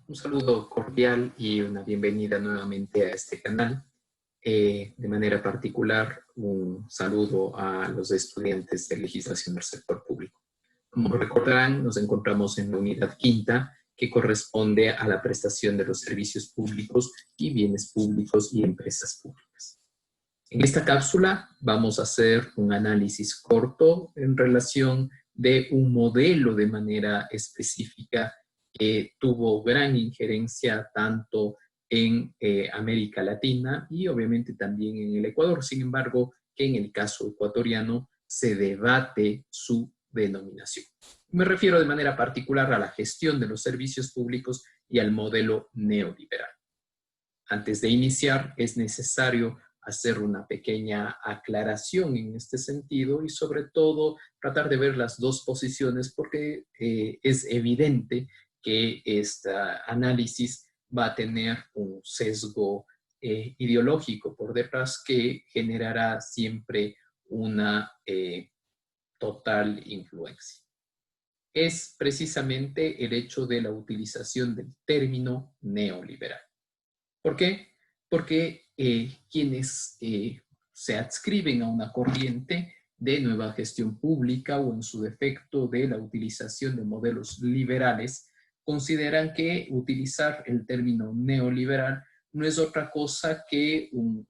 Un saludo cordial y una bienvenida nuevamente a este canal. De manera particular, un saludo a los estudiantes de legislación del sector público. Como recordarán, nos encontramos en la unidad quinta, que corresponde a la prestación de los servicios públicos y bienes públicos y empresas públicas. En esta cápsula vamos a hacer un análisis corto en relación de un modelo de manera específica que tuvo gran injerencia tanto en América Latina y obviamente también en el Ecuador. Sin embargo, que en el caso ecuatoriano se debate su denominación. Me refiero de manera particular a la gestión de los servicios públicos y al modelo neoliberal. Antes de iniciar, es necesario hacer una pequeña aclaración en este sentido y sobre todo tratar de ver las dos posiciones porque es evidente que este análisis va a tener un sesgo ideológico por detrás que generará siempre una total influencia. Es precisamente el hecho de la utilización del término neoliberal. ¿Por qué? Porque quienes se adscriben a una corriente de nueva gestión pública o en su defecto de la utilización de modelos liberales, consideran que utilizar el término neoliberal no es otra cosa que un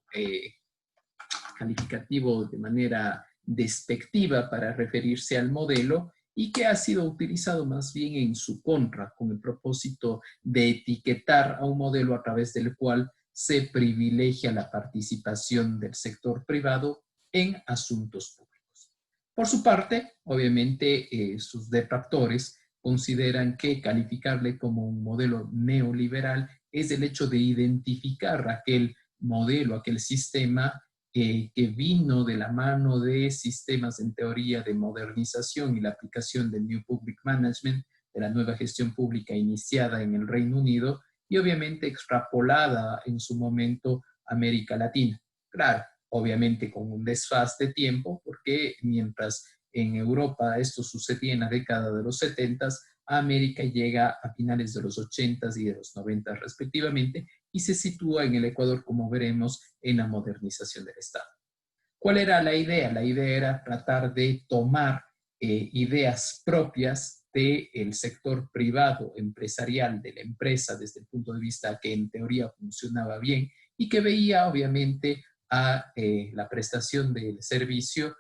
calificativo de manera despectiva para referirse al modelo y que ha sido utilizado más bien en su contra, con el propósito de etiquetar a un modelo a través del cual se privilegia la participación del sector privado en asuntos públicos. Por su parte, obviamente, sus detractores consideran que calificarle como un modelo neoliberal es el hecho de identificar aquel modelo, aquel sistema que vino de la mano de sistemas en teoría de modernización y la aplicación del New Public Management, de la nueva gestión pública iniciada en el Reino Unido y obviamente extrapolada en su momento a América Latina. Claro, obviamente con un desfase de tiempo, porque mientras en Europa esto sucedía en la década de los 70, América llega a finales de los 80 y de los 90 respectivamente, y se sitúa en el Ecuador, como veremos, en la modernización del Estado. ¿Cuál era la idea? La idea era tratar de tomar ideas propias del sector privado, empresarial, de la empresa, desde el punto de vista que en teoría funcionaba bien y que veía obviamente a la prestación del servicio,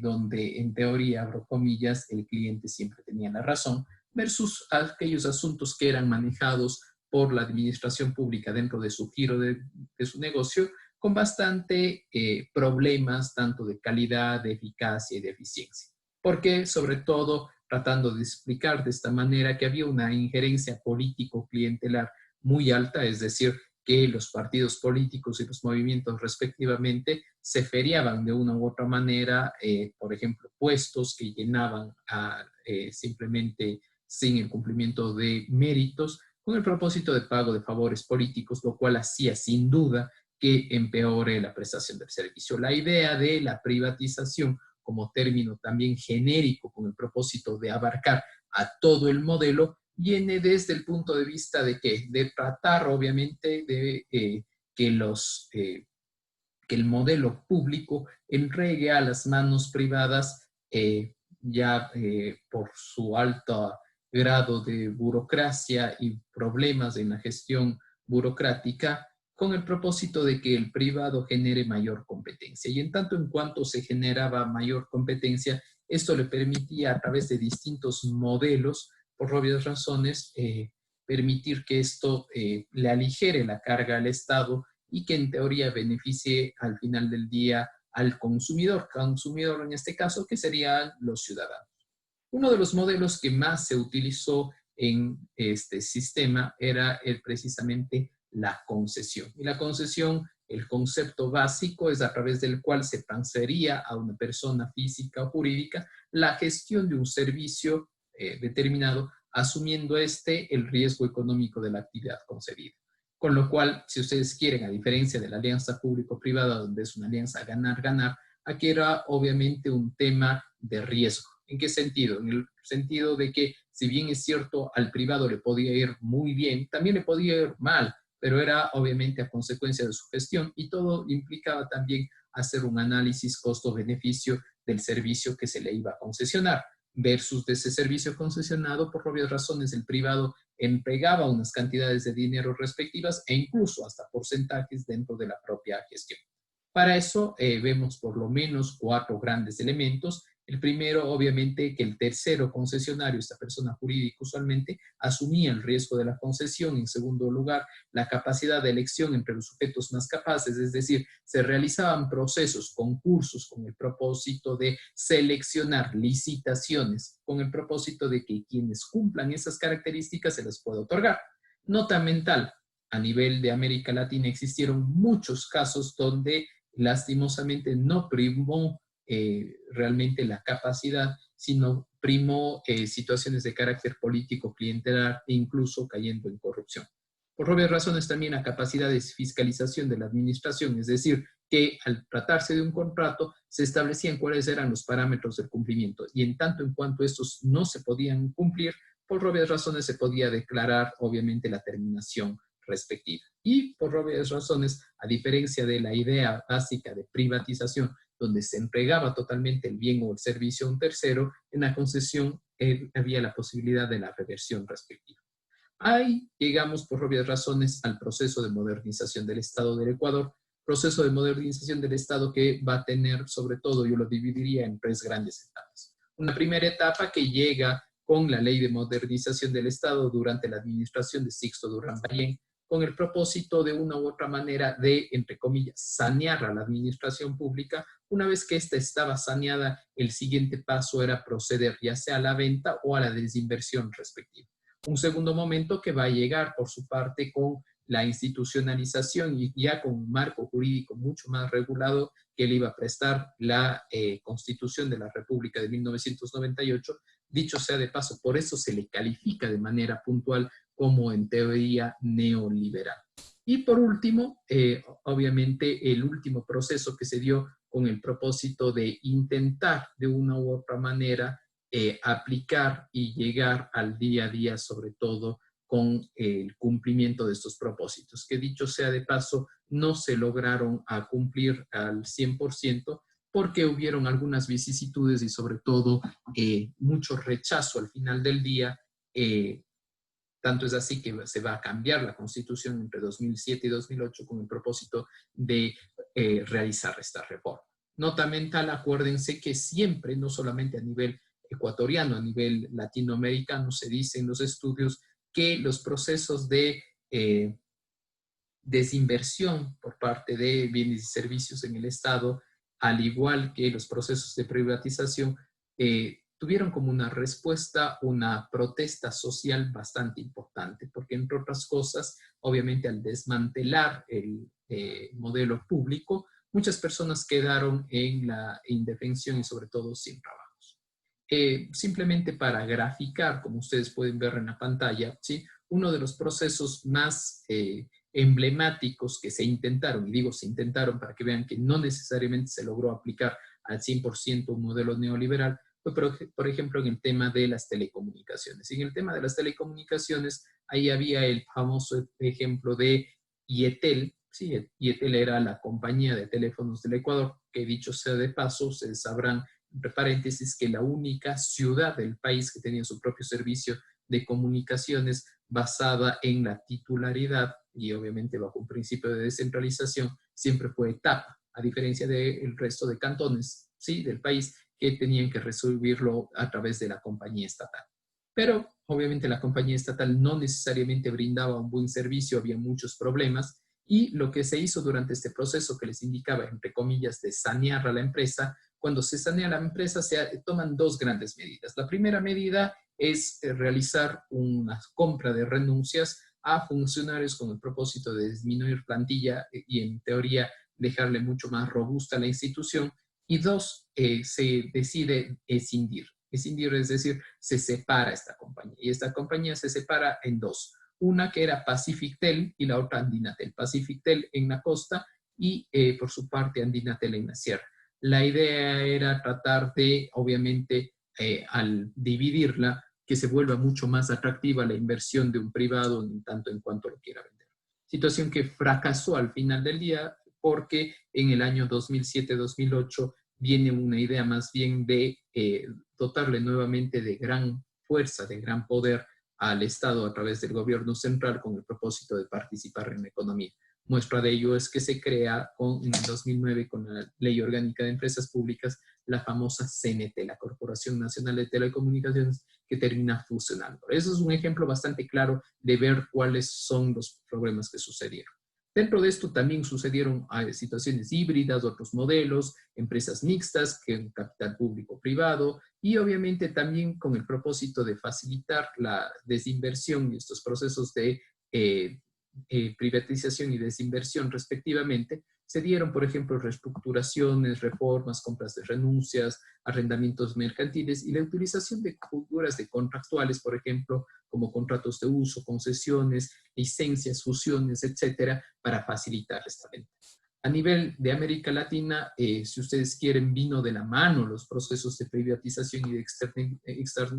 donde en teoría, abro comillas, el cliente siempre tenía la razón, versus aquellos asuntos que eran manejados por la administración pública dentro de su giro de su negocio, con bastante problemas tanto de calidad, de eficacia y de eficiencia. Porque, sobre todo, tratando de explicar de esta manera que había una injerencia político-clientelar muy alta, es decir, que los partidos políticos y los movimientos respectivamente se feriaban de una u otra manera, por ejemplo, puestos que llenaban simplemente sin el cumplimiento de méritos, con el propósito de pago de favores políticos, lo cual hacía sin duda que empeore la prestación del servicio. La idea de la privatización como término también genérico con el propósito de abarcar a todo el modelo viene desde el punto de vista de que de tratar obviamente de que el modelo público entregue a las manos privadas por su alto grado de burocracia y problemas en la gestión burocrática, con el propósito de que el privado genere mayor competencia. Y en tanto en cuanto se generaba mayor competencia, esto le permitía a través de distintos modelos, por obvias razones, permitir que esto le aligere la carga al Estado y que en teoría beneficie al final del día al consumidor en este caso, que serían los ciudadanos. Uno de los modelos que más se utilizó en este sistema era precisamente la concesión. Y la concesión, el concepto básico es a través del cual se transfería a una persona física o jurídica la gestión de un servicio determinado, asumiendo el riesgo económico de la actividad concedida. Con lo cual, si ustedes quieren, a diferencia de la alianza público-privada, donde es una alianza ganar-ganar, aquí era obviamente un tema de riesgo. ¿En qué sentido? En el el sentido de que, si bien es cierto, al privado le podía ir muy bien, también le podía ir mal, pero era obviamente a consecuencia de su gestión y todo implicaba también hacer un análisis costo-beneficio del servicio que se le iba a concesionar versus de ese servicio concesionado. Por obvias razones, el privado entregaba unas cantidades de dinero respectivas e incluso hasta porcentajes dentro de la propia gestión. Para eso vemos por lo menos 4 grandes elementos. El primero, obviamente, que el tercero concesionario, esta persona jurídica usualmente, asumía el riesgo de la concesión. En segundo lugar, la capacidad de elección entre los sujetos más capaces, es decir, se realizaban procesos, concursos, con el propósito de seleccionar licitaciones, con el propósito de que quienes cumplan esas características se les pueda otorgar. Nota mental: a nivel de América Latina existieron muchos casos donde lastimosamente no primó realmente la capacidad, sino primó situaciones de carácter político, clientelar e incluso cayendo en corrupción. Por obvias razones también la capacidad de fiscalización de la administración, es decir, que al tratarse de un contrato se establecían cuáles eran los parámetros del cumplimiento y en tanto en cuanto estos no se podían cumplir, por obvias razones se podía declarar obviamente la terminación respectiva. Y por obvias razones, a diferencia de la idea básica de privatización, donde se entregaba totalmente el bien o el servicio a un tercero, en la concesión había la posibilidad de la reversión respectiva. Ahí llegamos por obvias razones al proceso de modernización del Estado del Ecuador, proceso de modernización del Estado que va a tener, sobre todo, yo lo dividiría en 3 grandes etapas. Una primera etapa que llega con la Ley de Modernización del Estado durante la administración de Sixto Durán Ballén, con el propósito de una u otra manera de, entre comillas, sanear a la administración pública. Una vez que ésta estaba saneada, el siguiente paso era proceder ya sea a la venta o a la desinversión respectiva. Un segundo momento que va a llegar por su parte con la institucionalización y ya con un marco jurídico mucho más regulado que le iba a prestar la Constitución de la República de 1998. Dicho sea de paso, por eso se le califica de manera puntual como en teoría neoliberal. Y por último, obviamente el último proceso que se dio con el propósito de intentar de una u otra manera aplicar y llegar al día a día, sobre todo con el cumplimiento de estos propósitos, que dicho sea de paso, no se lograron a cumplir al 100% porque hubieron algunas vicisitudes y sobre todo mucho rechazo al final del día. Tanto es así que se va a cambiar la Constitución entre 2007 y 2008 con el propósito de realizar esta reforma. Nota mental: acuérdense que siempre, no solamente a nivel ecuatoriano, a nivel latinoamericano, se dice en los estudios que los procesos de desinversión por parte de bienes y servicios en el Estado, al igual que los procesos de privatización, tuvieron como una respuesta una protesta social bastante importante, porque entre otras cosas, obviamente al desmantelar el modelo público, muchas personas quedaron en la indefensión y sobre todo sin trabajos. Simplemente para graficar, como ustedes pueden ver en la pantalla, ¿sí? Uno de los procesos más emblemáticos que se intentaron, y digo se intentaron para que vean que no necesariamente se logró aplicar al 100% un modelo neoliberal, fue por ejemplo en el tema de las telecomunicaciones. Y en el tema de las telecomunicaciones, ahí había el famoso ejemplo de IETEL. Sí, IETEL era la compañía de teléfonos del Ecuador, que dicho sea de paso, ustedes sabrán, entre paréntesis, que la única ciudad del país que tenía su propio servicio de comunicaciones basada en la titularidad y obviamente bajo un principio de descentralización siempre fue Tapa, a diferencia del resto de cantones, ¿sí?, del país, que tenían que resolverlo a través de la compañía estatal. Pero obviamente la compañía estatal no necesariamente brindaba un buen servicio, había muchos problemas, y lo que se hizo durante este proceso que les indicaba, entre comillas, de sanear a la empresa, cuando se sanea la empresa se toman 2 grandes medidas. La primera medida es realizar una compra de renuncias a funcionarios con el propósito de disminuir plantilla y en teoría dejarle mucho más robusta la institución. Y 2, se decide escindir. Escindir es decir, se separa esta compañía. Y esta compañía se separa en 2. Una que era Pacifictel y la otra Andinatel. Pacifictel en la costa y por su parte Andinatel en la sierra. La idea era tratar de, obviamente, al dividirla, que se vuelva mucho más atractiva la inversión de un privado en tanto en cuanto lo quiera vender. Situación que fracasó al final del día porque en el año 2007-2008 viene una idea más bien de dotarle nuevamente de gran fuerza, de gran poder al Estado a través del gobierno central con el propósito de participar en la economía. Muestra de ello es que se crea en el 2009 con la Ley Orgánica de Empresas Públicas la famosa CNT, la Corporación Nacional de Telecomunicaciones, que termina fusionando. Eso es un ejemplo bastante claro de ver cuáles son los problemas que sucedieron. Dentro de esto también sucedieron situaciones híbridas, otros modelos, empresas mixtas, que un capital público-privado, y obviamente también con el propósito de facilitar la desinversión y estos procesos de privatización y desinversión respectivamente, se dieron, por ejemplo, reestructuraciones, reformas, compras de renuncias, arrendamientos mercantiles y la utilización de figuras de contractuales, por ejemplo, como contratos de uso, concesiones, licencias, fusiones, etcétera, para facilitar esta venta. A nivel de América Latina, si ustedes quieren, vino de la mano los procesos de privatización y de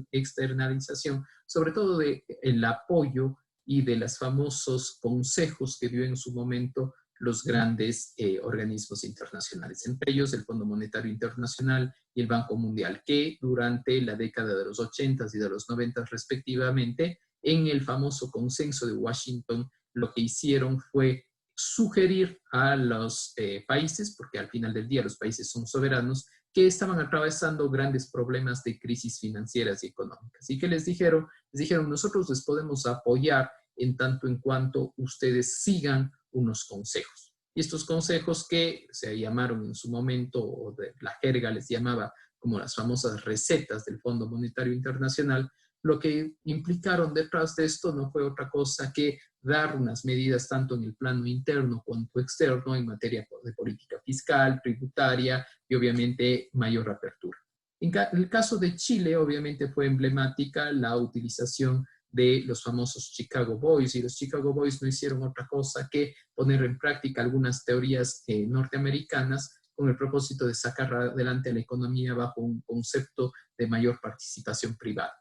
externalización, sobre todo del apoyo y de los famosos consejos que dio en su momento los grandes organismos internacionales, entre ellos el Fondo Monetario Internacional y el Banco Mundial, que durante la década de los 80 y de los 90 respectivamente, en el famoso consenso de Washington, lo que hicieron fue sugerir a los países, porque al final del día los países son soberanos, que estaban atravesando grandes problemas de crisis financieras y económicas. ¿Y qué les dijeron? Les dijeron, nosotros les podemos apoyar en tanto en cuanto ustedes sigan unos consejos. Y estos consejos que se llamaron en su momento, o de la jerga les llamaba como las famosas recetas del Fondo Monetario Internacional, lo que implicaron detrás de esto no fue otra cosa que dar unas medidas tanto en el plano interno cuanto externo en materia de política fiscal, tributaria y obviamente mayor apertura. En el caso de Chile, obviamente fue emblemática la utilización de los famosos Chicago Boys, y los Chicago Boys no hicieron otra cosa que poner en práctica algunas teorías norteamericanas con el propósito de sacar adelante a la economía bajo un concepto de mayor participación privada.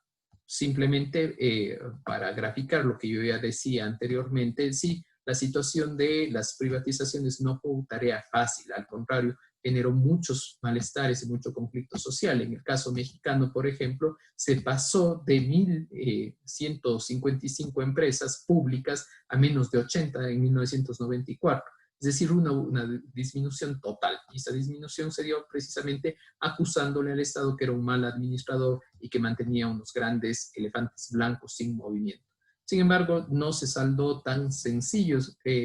Simplemente para graficar lo que yo ya decía anteriormente, sí, la situación de las privatizaciones no fue tarea fácil, al contrario, generó muchos malestares y mucho conflicto social. En el caso mexicano, por ejemplo, se pasó de 1.155 empresas públicas a menos de 80 en 1994. Es decir, una disminución total. Y esa disminución se dio precisamente acusándole al Estado que era un mal administrador y que mantenía unos grandes elefantes blancos sin movimiento. Sin embargo, no se saldó tan sencillo.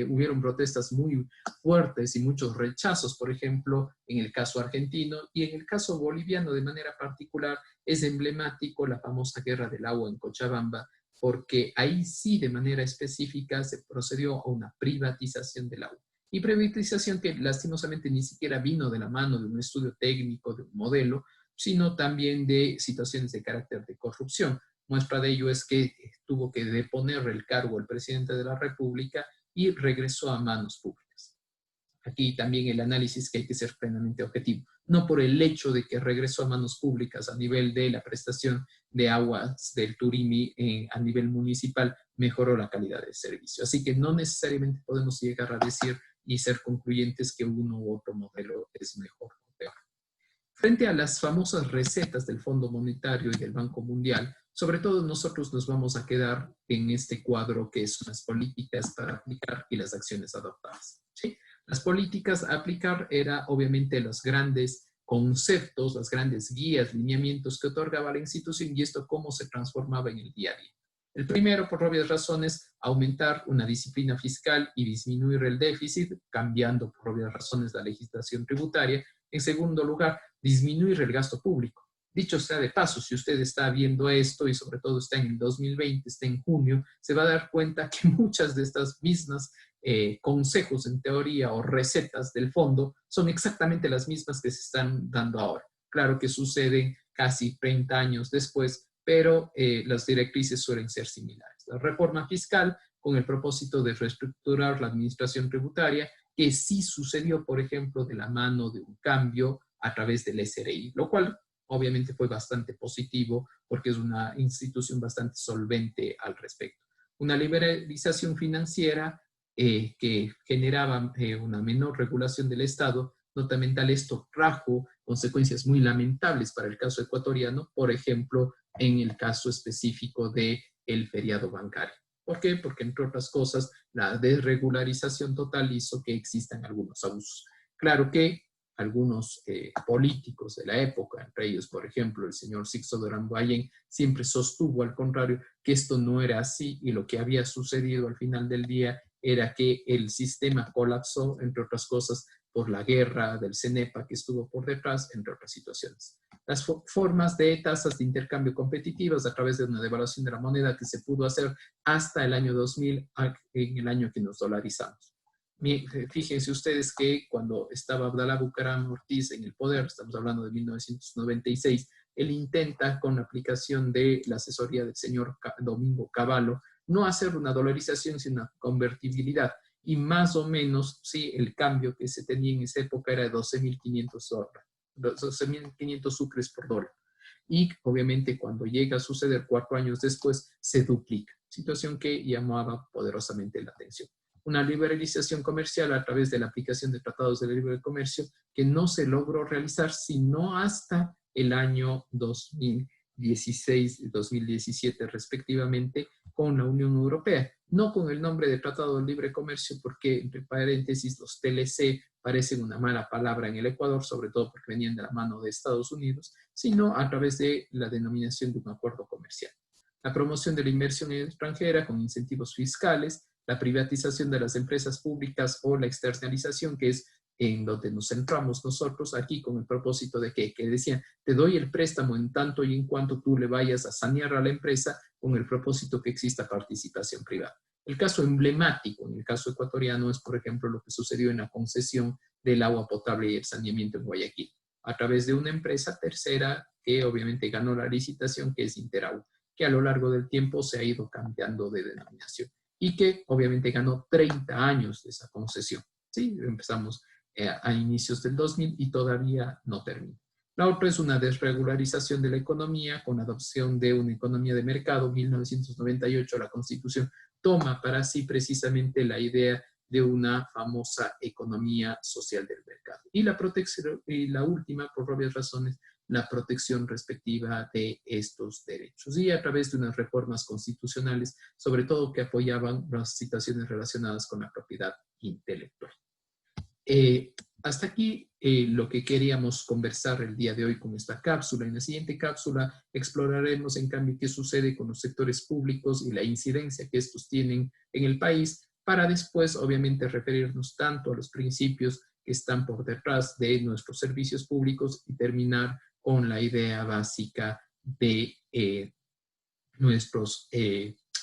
Hubieron protestas muy fuertes y muchos rechazos, por ejemplo, en el caso argentino, y en el caso boliviano de manera particular es emblemático la famosa guerra del agua en Cochabamba, porque ahí sí de manera específica se procedió a una privatización del agua. Y privatización que lastimosamente ni siquiera vino de la mano de un estudio técnico, de un modelo, sino también de situaciones de carácter de corrupción. Muestra de ello es que tuvo que deponer el cargo el presidente de la República y regresó a manos públicas. Aquí también el análisis que hay que ser plenamente objetivo. No por el hecho de que regresó a manos públicas a nivel de la prestación de aguas del Turimi a nivel municipal, mejoró la calidad del servicio. Así que no necesariamente podemos llegar a decir y ser concluyentes que uno u otro modelo es mejor o peor. Frente a las famosas recetas del Fondo Monetario y del Banco Mundial, sobre todo nosotros nos vamos a quedar en este cuadro que son las políticas para aplicar y las acciones adoptadas. ¿Sí? Las políticas a aplicar era obviamente los grandes conceptos, las grandes guías, lineamientos que otorgaba la institución y esto cómo se transformaba en el día a día. El primero, por obvias razones, aumentar una disciplina fiscal y disminuir el déficit, cambiando por obvias razones la legislación tributaria. En segundo lugar, disminuir el gasto público. Dicho sea de paso, si usted está viendo esto y sobre todo está en el 2020, está en junio, se va a dar cuenta que muchas de estas mismas consejos en teoría o recetas del fondo son exactamente las mismas que se están dando ahora. Claro que suceden casi 30 años después, pero las directrices suelen ser similares. La reforma fiscal con el propósito de reestructurar la administración tributaria, que sí sucedió, por ejemplo, de la mano de un cambio a través del SRI, lo cual obviamente fue bastante positivo porque es una institución bastante solvente al respecto. Una liberalización financiera que generaba una menor regulación del Estado, nota mental, esto trajo consecuencias muy lamentables para el caso ecuatoriano, por ejemplo, en el caso específico del feriado bancario. ¿Por qué? Porque, entre otras cosas, la desregularización total hizo que existan algunos abusos. Claro que algunos políticos de la época, entre ellos, por ejemplo, el señor Sixto Durán Ballén, siempre sostuvo, al contrario, que esto no era así y lo que había sucedido al final del día era que el sistema colapsó, entre otras cosas, por la guerra del CENEPA que estuvo por detrás, entre otras situaciones. Las formas de tasas de intercambio competitivas a través de una devaluación de la moneda que se pudo hacer hasta el año 2000, en el año que nos dolarizamos. Fíjense ustedes que cuando estaba Abdalá Bucaram Ortiz en el poder, estamos hablando de 1996, él intenta, con la aplicación de la asesoría del señor Domingo Cavallo, no hacer una dolarización, sino una convertibilidad. Y más o menos, sí, el cambio que se tenía en esa época era de 12.500 sucres por dólar. Y obviamente cuando llega a suceder 4 años después, se duplica, situación que llamaba poderosamente la atención. Una liberalización comercial a través de la aplicación de tratados de libre comercio que no se logró realizar sino hasta el año 2016 y 2017 respectivamente con la Unión Europea. No con el nombre de Tratado de Libre Comercio porque, entre paréntesis, los TLC parecen una mala palabra en el Ecuador, sobre todo porque venían de la mano de Estados Unidos, sino a través de la denominación de un acuerdo comercial. La promoción de la inversión extranjera con incentivos fiscales, la privatización de las empresas públicas o la externalización, que es en donde nos centramos nosotros aquí con el propósito de que decían, te doy el préstamo en tanto y en cuanto tú le vayas a sanear a la empresa con el propósito que exista participación privada. El caso emblemático en el caso ecuatoriano es, por ejemplo, lo que sucedió en la concesión del agua potable y el saneamiento en Guayaquil, a través de una empresa tercera que obviamente ganó la licitación, que es Interagua, que a lo largo del tiempo se ha ido cambiando de denominación y que obviamente ganó 30 años de esa concesión. ¿Sí? Empezamos a inicios del 2000 y todavía no termina. La otra es una desregularización de la economía con adopción de una economía de mercado. 1998 la Constitución toma para sí precisamente la idea de una famosa economía social del mercado. Y la protección, y la última, por obvias razones, la protección respectiva de estos derechos y a través de unas reformas constitucionales, sobre todo que apoyaban las situaciones relacionadas con la propiedad intelectual. Hasta aquí lo que queríamos conversar el día de hoy con esta cápsula. En la siguiente cápsula exploraremos en cambio qué sucede con los sectores públicos y la incidencia que estos tienen en el país, para después obviamente referirnos tanto a los principios que están por detrás de nuestros servicios públicos y terminar con la idea básica de nuestras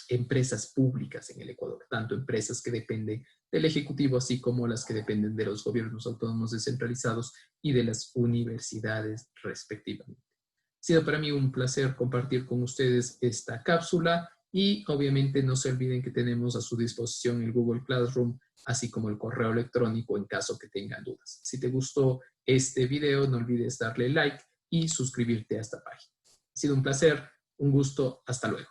empresas públicas en el Ecuador, tanto empresas que dependen del Ejecutivo, así como las que dependen de los gobiernos autónomos descentralizados y de las universidades respectivamente. Ha sido para mí un placer compartir con ustedes esta cápsula y obviamente no se olviden que tenemos a su disposición el Google Classroom, así como el correo electrónico en caso que tengan dudas. Si te gustó este video, no olvides darle like y suscribirte a esta página. Ha sido un placer, un gusto, hasta luego.